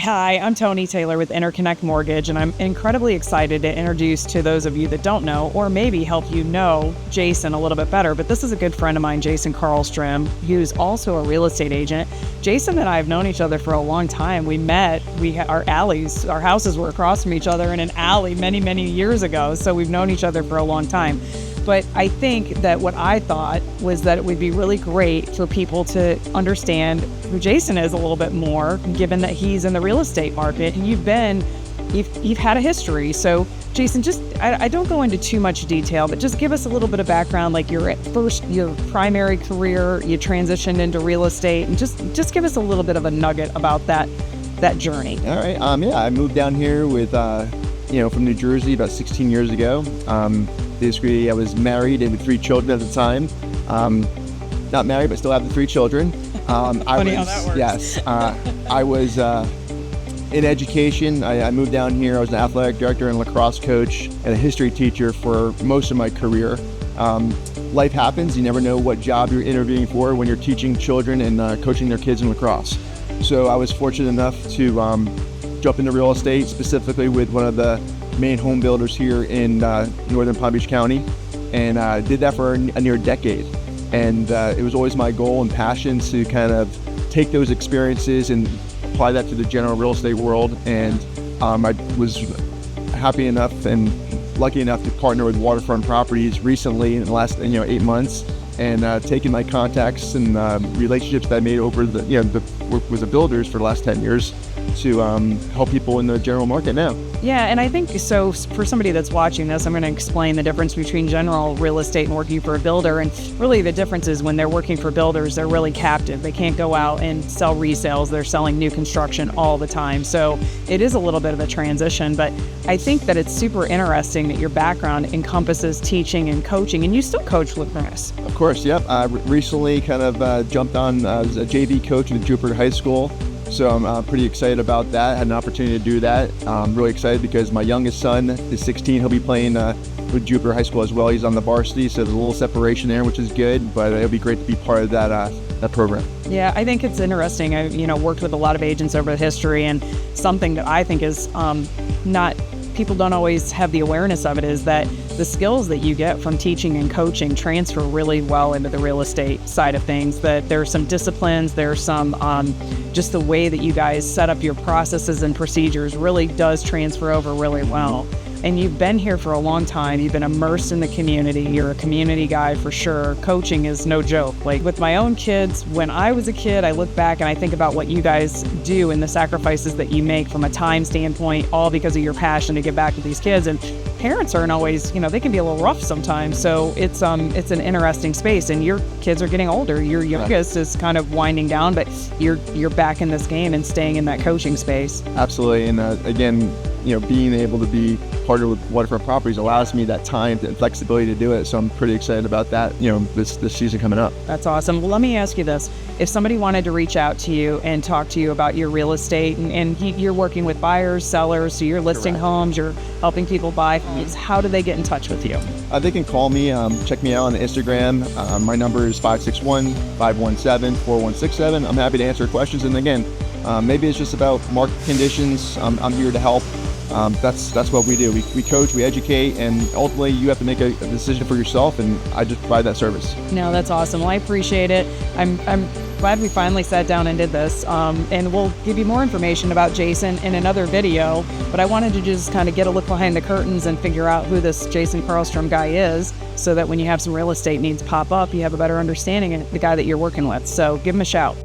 Hi, I'm Toni Taylor with Interconnect Mortgage, and I'm incredibly excited to introduce to those of you that don't know, or maybe help you know, Jason a little bit better. But this is a good friend of mine, Jason Carlstrom, who's also a real estate agent. Jason and I have known each other for a long time. We met, our houses were across from each other in an alley many, many years ago. So we've known each other for a long time. But I think that what I thought was that it would be really great for people to understand who Jason is a little bit more, given that he's in the real estate market and you've had a history. So Jason, I don't go into too much detail, but just give us a little bit of background, like your primary career, you transitioned into real estate, and just give us a little bit of a nugget about that journey. All right. I moved down here with, from New Jersey about 16 years ago. Basically, I was married and with 3 children at the time. Not married, but still have the 3 children. Funny how that works. Yes. I was in education. I moved down here. I was an athletic director and lacrosse coach and a history teacher for most of my career. Life happens. You never know what job you're interviewing for when you're teaching children and coaching their kids in lacrosse. So I was fortunate enough to jump into real estate, specifically with one of the main home builders here in northern Palm Beach County, and did that for a near decade. And it was always my goal and passion to kind of take those experiences and apply that to the general real estate world. And I was happy enough and lucky enough to partner with Waterfront Properties recently in the last 8 months, and taking my contacts and relationships that I made over the work with the builders for the last 10 years to help people in the general market now. Yeah, and I think so for somebody that's watching this, I'm going to explain the difference between general real estate and working for a builder. And really the difference is when they're working for builders, they're really captive. They can't go out and sell resales. They're selling new construction all the time. So it is a little bit of a transition, but I think that it's super interesting that your background encompasses teaching and coaching, and you still coach lacrosse. Of course, yep. I recently kind of jumped on as a JV coach at Jupiter High School. So I'm pretty excited about that. I had an opportunity to do that. I'm really excited because my youngest son is 16. He'll be playing with Jupiter High School as well. He's on the varsity, so there's a little separation there, which is good, but it'll be great to be part of that program. Yeah, I think it's interesting. I've worked with a lot of agents over the history, and something that I think is people don't always have the awareness of it is that the skills that you get from teaching and coaching transfer really well into the real estate side of things. That there's some disciplines, there's some just the way that you guys set up your processes and procedures really does transfer over really well. And you've been here for a long time. You've been immersed in the community. You're a community guy for sure. Coaching is no joke. Like with my own kids, when I was a kid, I look back and I think about what you guys do and the sacrifices that you make from a time standpoint, all because of your passion to give back to these kids. And parents aren't always, they can be a little rough sometimes. So it's an interesting space. And your kids are getting older. Your youngest is kind of winding down, but you're back in this game and staying in that coaching space. Absolutely. And again, being able to be partnered with Waterfront Properties allows me that time and flexibility to do it. So I'm pretty excited about that, this season coming up. That's awesome. Well, let me ask you this. If somebody wanted to reach out to you and talk to you about your real estate, and you're working with buyers, sellers, so you're listing homes, you're helping people buy, how do they get in touch with you? They can call me, check me out on Instagram. My number is 561-517-4167. I'm happy to answer questions. And again, maybe it's just about market conditions. I'm here to help. That's what we do. We coach, we educate, and ultimately you have to make a decision for yourself, and I just provide that service. No, that's awesome. Well, I appreciate it. I'm glad we finally sat down and did this, and we'll give you more information about Jason in another video, but I wanted to just kind of get a look behind the curtains and figure out who this Jason Carlstrom guy is, so that when you have some real estate needs pop up, you have a better understanding of the guy that you're working with. So give him a shout.